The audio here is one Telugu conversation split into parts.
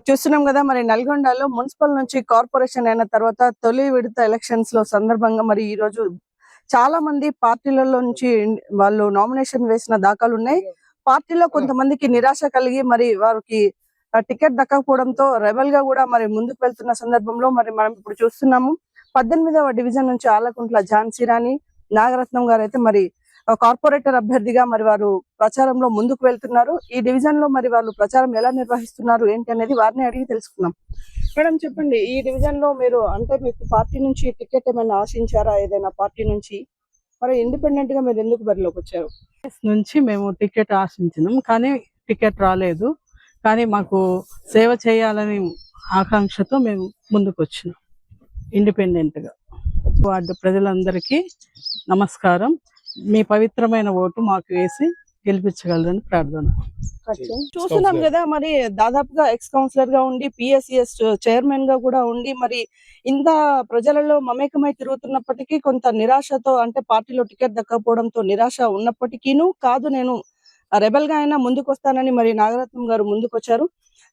చూస్తున్నాం కదా మరి నల్గొండలో మున్సిపల్ నుంచి కార్పొరేషన్ అయిన తర్వాత తొలి విడత ఎలక్షన్స్ లో సందర్భంగా మరి ఈ రోజు చాలా మంది పార్టీలలో నుంచి వాళ్ళు నామినేషన్ వేసిన దాఖలు ఉన్నాయి. పార్టీలో కొంతమందికి నిరాశ కలిగి మరి వారికి టికెట్ దక్కకపోవడంతో రెబల్ గా కూడా మరి ముందుకు వెళ్తున్న సందర్భంలో మరి మనం ఇప్పుడు చూస్తున్నాము 18వ డివిజన్ నుంచి ఆలకుంట్ల ఝాన్సీ రాణి నాగరత్నం గారు అయితే మరి కార్పొరేటర్ అభ్యర్థిగా మరి వారు ప్రచారంలో ముందుకు వెళ్తున్నారు. ఈ డివిజన్ లో మరి వాళ్ళు ప్రచారం ఎలా నిర్వహిస్తున్నారు ఏంటి అనేది వారిని అడిగి తెలుసుకుందాం. మేడం చెప్పండి, ఈ డివిజన్ లో మీరు అంటే మీకు పార్టీ నుంచి టికెట్ ఏమైనా ఆశించారా? ఏదైనా పార్టీ నుంచి మరి ఇండిపెండెంట్ గా మీరు ఎందుకు బరిలోకి వచ్చారు? నుంచి మేము టికెట్ ఆశించినాం, కానీ టికెట్ రాలేదు. కానీ మాకు సేవ చేయాలని ఆకాంక్షతో మేము ముందుకు వచ్చినాం ఇండిపెండెంట్ గా. వార్డు ప్రజలందరికీ నమస్కారం. మీ పవిత్రమైన ఓటు మాకు వేసి గెలిపించగలరని ప్రార్థన. చూస్తున్నాం కదా మరి దాదాపుగా ఎక్స్ కౌన్సిలర్ గా ఉండి పిఎస్సిఎస్ చైర్మన్ గా కూడా ఉండి మరి ఇంత ప్రజలలో మమేకమై తిరుగుతున్నప్పటికీ కొంత నిరాశతో, అంటే పార్టీలో టికెట్ దక్కపోవడంతో నిరాశ ఉన్నప్పటికీను కాదు నేను రెబల్ గా అయినా ముందుకు వస్తానని మరి నాగరత్నం గారు ముందుకు వచ్చారు.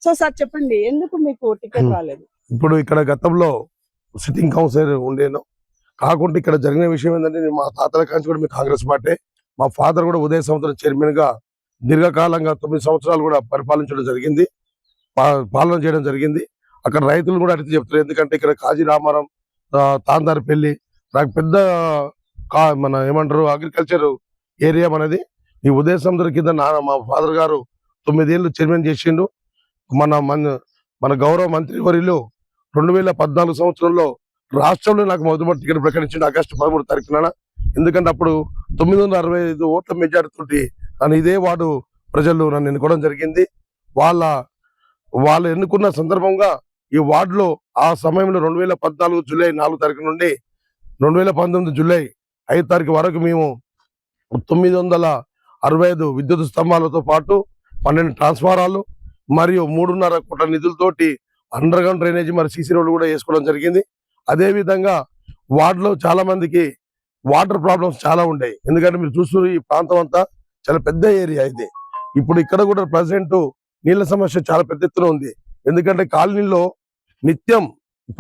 సో సార్ చెప్పండి, ఎందుకు మీకు టికెట్ రాలేదు? ఇప్పుడు ఇక్కడ గతంలో సిట్టింగ్ కౌన్సిలర్ ఉండేను, కాకుండా ఇక్కడ జరిగిన విషయం ఏంటంటే మా తాతల కాంచి కూడా మీ కాంగ్రెస్ పార్టీ, మా ఫాదర్ కూడా ఉదయ సంవత్సరం చైర్మన్ గా దీర్ఘకాలంగా 9 సంవత్సరాలు కూడా పరిపాలించడం జరిగింది, పాలన చేయడం జరిగింది. అక్కడ రైతులు కూడా అడిగితే చెప్తారు, ఎందుకంటే ఇక్కడ కాజీ రామారం తాందారపల్లి నాకు పెద్ద మన ఏమంటారు అగ్రికల్చర్ ఏరియా అనేది. ఈ ఉదయ సంవత్సరం కింద మా ఫాదర్ గారు 9 ఏళ్ళు చైర్మన్ చేసిండు. మన గౌరవ మంత్రి వర్యులు 2014 సంవత్సరంలో రాష్ట్రంలో నాకు మొదటి టికెట్ ప్రకటించింది ఆగస్టు 13 తారీఖున. ఎందుకంటే అప్పుడు 965 ఓట్ల మెజారిటీ తోటి నన్ను ఇదే వార్డు ప్రజలు నన్ను ఎన్నుకోవడం జరిగింది. వాళ్ళు ఎన్నుకున్న సందర్భంగా ఈ వార్డులో ఆ సమయంలో 2014 జూలై 4 తారీఖు నుండి 2019 జూలై 5 తారీఖు వరకు మేము 965 విద్యుత్ స్తంభాలతో పాటు 12 ట్రాన్స్ఫారాలు మరియు 3.5 కోట్ల నిధులతోటి అండర్ గ్రౌండ్ డ్రైనేజీ మరి సీసీ రోడ్లు కూడా వేసుకోవడం జరిగింది. అదే విధంగా వార్డులో చాలా మందికి వాటర్ ప్రాబ్లమ్స్ చాలా ఉండేవి. ఎందుకంటే మీరు చూస్తున్నారు ఈ ప్రాంతం అంతా చాలా పెద్ద ఏరియా ఇది. ఇప్పుడు ఇక్కడ కూడా ప్రజెంట్ నీళ్ల సమస్య చాలా పెద్ద ఎత్తున ఉంది. ఎందుకంటే కాలనీలో నిత్యం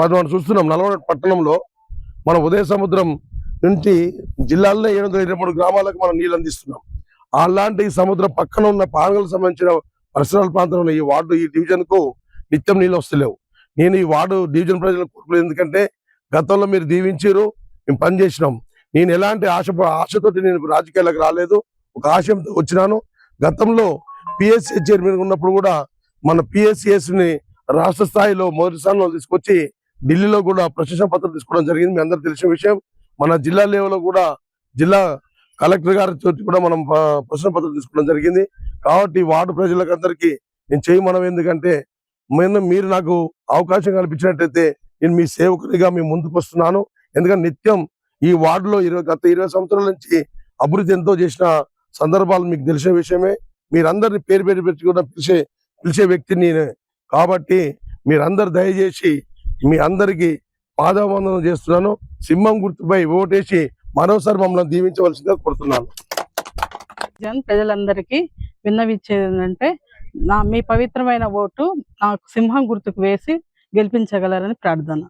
మనం చూస్తున్నాం, నల్గొండ పట్టణంలో మన ఉదయ సముద్రం నుంచి జిల్లాల్లో 723 గ్రామాలకు మనం నీళ్ళు అందిస్తున్నాం. అలాంటి సముద్రం పక్కన ఉన్న పానగలకు సంబంధించిన పరిసరాల ప్రాంతంలో ఉన్న ఈ వార్డు ఈ డివిజన్ కు నిత్యం నీళ్ళు వస్తలేవు. నేను ఈ వార్డు డివిజన్ ప్రజలకు కోరుకోలేదు, ఎందుకంటే గతంలో మీరు దీవించారు, మేము పనిచేసినాం. నేను ఎలాంటి ఆశతోటి నేను రాజకీయాలకు రాలేదు, ఒక ఆశయంతో వచ్చినాను. గతంలో పిఎస్సిఎస్ చైర్మన్ ఉన్నప్పుడు కూడా మన పిఎస్సిఎస్ ని రాష్ట్ర స్థాయిలో మొదటి స్థానంలో తీసుకొచ్చి ఢిల్లీలో కూడా ప్రశంసా పత్రం తీసుకోవడం జరిగింది. మీ అందరూ తెలిసిన విషయం. మన జిల్లా లెవెల్లో కూడా జిల్లా కలెక్టర్ గారితో కూడా మనం ప్రశంసా పత్రం తీసుకోవడం జరిగింది. కాబట్టి వార్డు ప్రజలకు అందరికీ నేను చేయమనం, ఎందుకంటే మీరు నాకు అవకాశం కల్పించినట్టయితే నేను మీ సేవకునిగా మీ ముందుకు వస్తున్నాను. ఎందుకంటే నిత్యం ఈ వార్డులో గత 20 సంవత్సరాల నుంచి అభివృద్ధి ఎంతో చేసిన సందర్భాలు మీకు తెలిసిన విషయమే. మీరందరినీ పేరు పెట్టి కూడా పిలిచే వ్యక్తిని నేనే. కాబట్టి మీరందరు దయచేసి మీ అందరికీ పాదవందనం చేస్తున్నాను. సింహం గుర్తుపై ఓటేసి మరోసారి మమ్మల్ని దీవించవలసిందిగా కోరుతున్నాను. ప్రజలందరికీ విన్నవించేది ఏంటంటే మీ పవిత్రమైన ఓటు నాకు సింహం గుర్తుకు వేసి గెలిపించగలరని ప్రార్థన.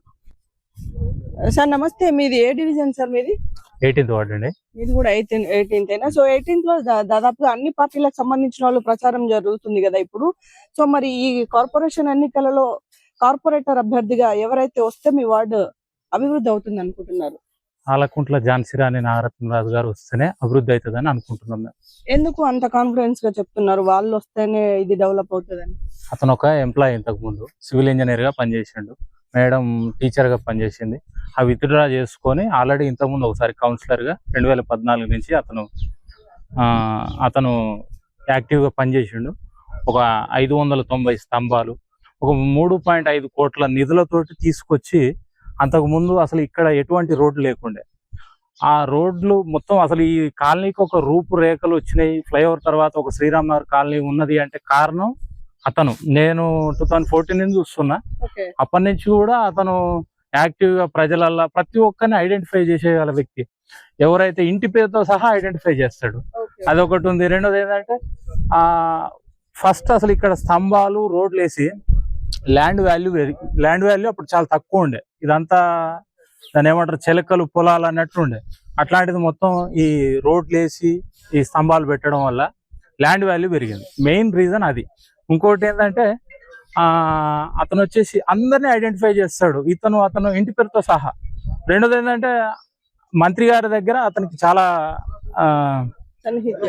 సార్ నమస్తే, మీది ఏ డివిజన్ సార్? మీది 18th వార్డు అండి. ఇది కూడా 18th అయినా. సో 18th లో దాదాపుగా అన్ని పార్టీలకు సంబంధించిన వాళ్ళు ప్రచారం జరుగుతుంది కదా ఇప్పుడు. సో మరి ఈ కార్పొరేషన్ ఎన్నికలలో కార్పొరేటర్ అభ్యర్థిగా ఎవరైతే వస్తే మీ వార్డు అభివృద్ధి అవుతుంది అనుకుంటున్నారు? ఆలకుంట్ల ఝాన్సీ రాణి నాగరత్న రాజు గారు వస్తేనే అభివృద్ధి అవుతుందని అనుకుంటున్నాం. ఎందుకు అంత కాన్ఫిడెన్స్ గా చెప్తున్నారు వాళ్ళు వస్తేనే ఇది డెవలప్ అవుతుందని? అతను ఒక ఎంప్లాయీ, ఇంతకు ముందు సివిల్ ఇంజనీర్ గా పనిచేసిండు, మేడం టీచర్ గా పనిచేసింది. ఆ విత్డ్రా చేసుకొని ఆల్రెడీ ఇంతకుముందు ఒకసారి కౌన్సిలర్ గా 2014 నుంచి అతను యాక్టివ్ గా పనిచేసిండు. ఒక 590 స్తంభాలు, ఒక 3.5 కోట్ల నిధులతోటి తీసుకొచ్చి, అంతకు ముందు అసలు ఇక్కడ ఎటువంటి రోడ్లు లేకుండే ఆ రోడ్లు మొత్తం అసలు ఈ కాలనీకి ఒక రూపురేఖలు వచ్చినాయి. ఫ్లైఓవర్ తర్వాత ఒక శ్రీరామ్ నగర్ కాలనీ ఉన్నది అంటే కారణం అతను. నేను 2014 నుంచి చూస్తున్నా, అప్పటి నుంచి కూడా అతను యాక్టివ్ గా ప్రజలల్లో ప్రతి ఒక్కరిని ఐడెంటిఫై చేసేగల వ్యక్తి. ఎవరైతే ఇంటి పేరుతో సహా ఐడెంటిఫై చేస్తాడు, అదొకటి ఉంది. రెండోది ఏంటంటే ఫస్ట్ అసలు ఇక్కడ స్తంభాలు రోడ్లు వేసి ల్యాండ్ వాల్యూ అప్పుడు చాలా తక్కువ ఉండే. ఇదంతా దాని ఏమంటారు చిలకలు పొలాలు అన్నట్టు ఉండే. అట్లాంటిది మొత్తం ఈ రోడ్లు వేసి ఈ స్తంభాలు పెట్టడం వల్ల ల్యాండ్ వాల్యూ పెరిగింది. మెయిన్ రీజన్ అది. ఇంకోటి ఏంటంటే అతను వచ్చేసి అందరినీ ఐడెంటిఫై చేస్తాడు, అతను ఇంటి పేరుతో సహా. రెండోది ఏంటంటే మంత్రి గారి దగ్గర అతనికి చాలా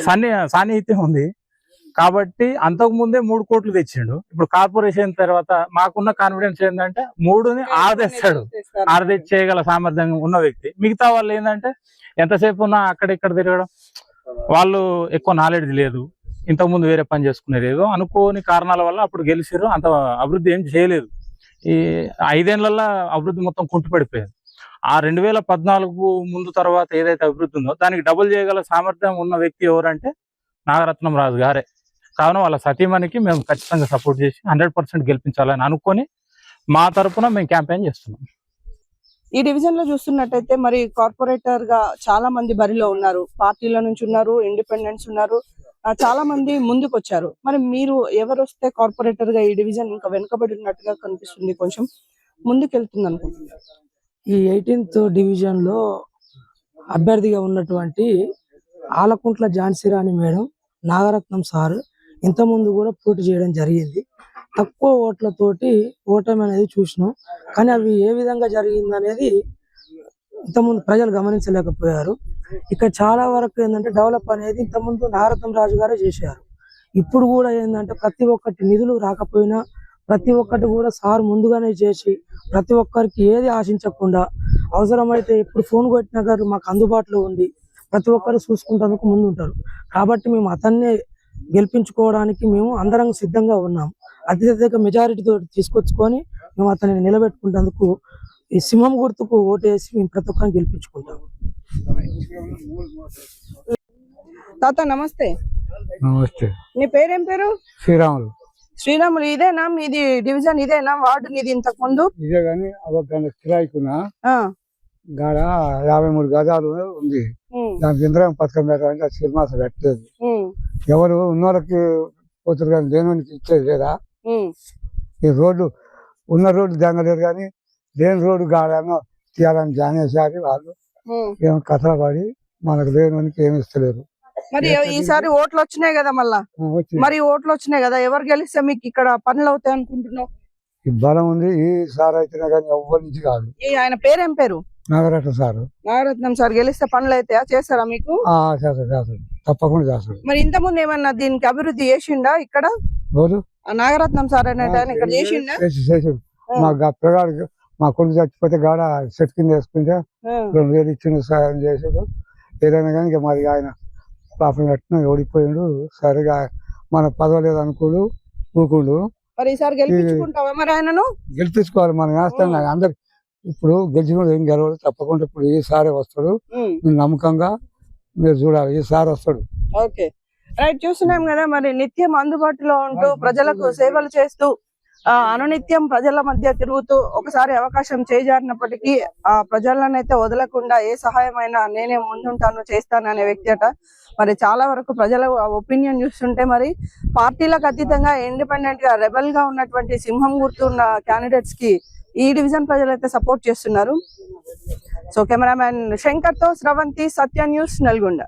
సాన్నిహిత్యం ఉంది కాబట్టి అంతకు ముందే 3 కోట్లు తెచ్చిండు. ఇప్పుడు కార్పొరేషన్ తర్వాత మాకున్న కాన్ఫిడెన్స్ ఏంటంటే 3ని ఆరదెచ్చేయగల సామర్థ్యం ఉన్న వ్యక్తి. మిగతా వాళ్ళు ఏంటంటే ఎంతసేపు ఉన్నా అక్కడిక్కడ తిరగడం, వాళ్ళు ఎక్కువ నాలెడ్జ్ లేదు, ఇంతకుముందు వేరే పని చేసుకునేది, ఏదో అనుకోని కారణాల వల్ల అప్పుడు గెలిచారు. అంత అభివృద్ధి ఏం చేయలేదు. ఈ 5 ఏళ్లలో అభివృద్ధి మొత్తం కుంటుపడిపోయింది. ఆ 2014 ముందు తర్వాత ఏదైతే అభివృద్ధి ఉందో దానికి డబుల్ చేయగల సామర్థ్యం ఉన్న వ్యక్తి ఎవరంటే నాగరత్నం రాజు గారే. కావున వాళ్ళ సతీమణికి మేము ఖచ్చితంగా సపోర్ట్ చేసి 100% గెలిపించాలని అనుకొని మా తరఫున మేము క్యాంపెయిన్ చేస్తున్నాం. ఈ డివిజన్ లో చూస్తున్నట్టయితే మరి కార్పొరేటర్ గా చాలా మంది బరిలో ఉన్నారు, పార్టీల నుంచి ఉన్నారు, ఇండిపెండెంట్స్ ఉన్నారు, చాలా మంది ముందుకు వచ్చారు. మరి మీరు ఎవరు వస్తే కార్పొరేటర్ గా ఈ డివిజన్ ఇంకా వెనుకబడినట్టుగా కనిపిస్తుంది, కొంచెం ముందుకెళ్తుంది అనుకుంటున్నారు? ఈ 18th డివిజన్ లో అభ్యర్థిగా ఉన్నటువంటి ఆలకుంట్ల ఝాన్సీ రాణి మేడం, నాగరత్నం సార్ ఇంతకుముందు కూడా పోటీ చేయడం జరిగింది. తక్కువ ఓట్లతోటి ఓటమి అనేది చూసినాం. కానీ అవి ఏ విధంగా జరిగింది అనేది ఇంతకుముందు ప్రజలు గమనించలేకపోయారు. ఇక్కడ చాలా వరకు ఏంటంటే డెవలప్ అనేది ఇంతకుముందు నాగరత్నం రాజు గారే చేశారు. ఇప్పుడు కూడా ఏంటంటే ప్రతి ఒక్కటి నిధులు రాకపోయినా ప్రతి ఒక్కటి కూడా సార్ ముందుగానే చేసి ప్రతి ఒక్కరికి ఏది ఆశించకుండా అవసరమైతే ఎప్పుడు ఫోన్ కొట్టినా గారు మాకు అందుబాటులో ఉండి ప్రతి ఒక్కరు చూసుకుంటేందుకు ముందు ఉంటారు. కాబట్టి మేము అతన్నే గెలిపించుకోవడానికి మేము అందరం సిద్ధంగా ఉన్నాం. అత్యధిక మెజారిటీతో తీసుకొచ్చుకొని మేము అతన్ని నిలబెట్టుకుంటేందుకు ఈ సింహం గుర్తుకు ఓటేసి మేము ప్రతి ఒక్కరిని గెలిపించుకుంటాం. తాత నమస్తే. నమస్తే. నీ పేరేం పేరు? శ్రీరాములు. శ్రీరాములు, ఇదేనా మీది డివిజన్? ఇదేనా వార్డు నీది ఇంతకు ముందు? ఇదే కానీ అవగాహన కిరాయికున్నా గాడ 53 గజాలు ఉంది. దానికి ఇంద్రం పథకం పెట్టాలంటే సిరిమాస పెట్టలేదు. ఎవరు ఉన్నోళ్ళకి పోతారు కానీ దేనికి ఇచ్చేది లేదా? ఈ రోడ్డు ఉన్న రోడ్డు దంగలేరు కానీ లేని రోడ్డు గాడనో తీయాలని జానేసారి వాళ్ళు ఏమో కథలు పడి మనకు లేనికి ఏమి ఇస్తలేరు. మరి ఈసారి ఓట్లు వచ్చినాయి కదా, మళ్ళా మరి ఓట్లు వచ్చినాయి కదా, ఎవరు గెలిస్తే మీకు ఇక్కడ పనులు అవుతాయి అనుకుంటున్నావు? ఈ బలం ఉంది. ఈ సార్ అయితేనే కానీ ఎవ్వరి నుంచి కాదు. ఆయన పేరేం పేరు? నాగరత్నం సార్. నాగరత్నం సార్ గెలిస్తే పనులు అయితే చేస్తారా మీకు? చేస్తాడు, తప్పకుండా చేస్తాడు. మరి ఇంత ముందు ఏమన్నా దీనికి అభివృద్ధి చేసిండా ఇక్కడ? నాగరత్నం సార్ అనేది ఇక్కడ చేసిండా? చేసాడు. మా పిల్లగాడికి మా కొడుకు చచ్చిపోతే గాడ సెట్ కింద వేసుకుంటే 2000 ఇచ్చిన సాయం చేసాడు. ఏదైనా కానీ మరి ఆయన పాపం కట్టిన ఓడిపోయాడు. సరిగా మన పదవలేదు అనుకోడు ఊకుండు. మరి ఈసారి గెలిపించుకుంటావా మరి ఆయనను? గెలిపించుకోవాలి. మనం వేస్తాం అందరు. ఇప్పుడు గెలిచిన ఏం గెలవడు, తప్పకుండా ఇప్పుడు ఈసారి వస్తాడు. నమ్మకంగా మీరు చూడాలి, ఈసారి వస్తాడు. Okay right. చూస్తున్నాం కదా, మరి నిత్యం అందుబాటులో ఉంటూ ప్రజలకు సేవలు చేస్తూ అనునిత్యం ప్రజల మధ్య తిరుగుతూ ఒకసారి అవకాశం చేజారినప్పటికీ ఆ ప్రజలనైతే వదలకుండా ఏ సహాయమైనా నేనే ముందుంటాను చేస్తాను అనే వ్యక్తి అట. మరి చాలా వరకు ప్రజల ఒపీనియన్ చూస్తుంటే మరి పార్టీలకు అతీతంగా ఇండిపెండెంట్ గా రెబల్ గా ఉన్నటువంటి సింహం గుర్తు ఉన్న క్యాండిడేట్స్ కి ఈ డివిజన్ ప్రజలైతే సపోర్ట్ చేస్తున్నారు. సో కెమెరామ్యాన్ శంకర్ తో శ్రవంతి, సత్య న్యూస్, నల్గొండ.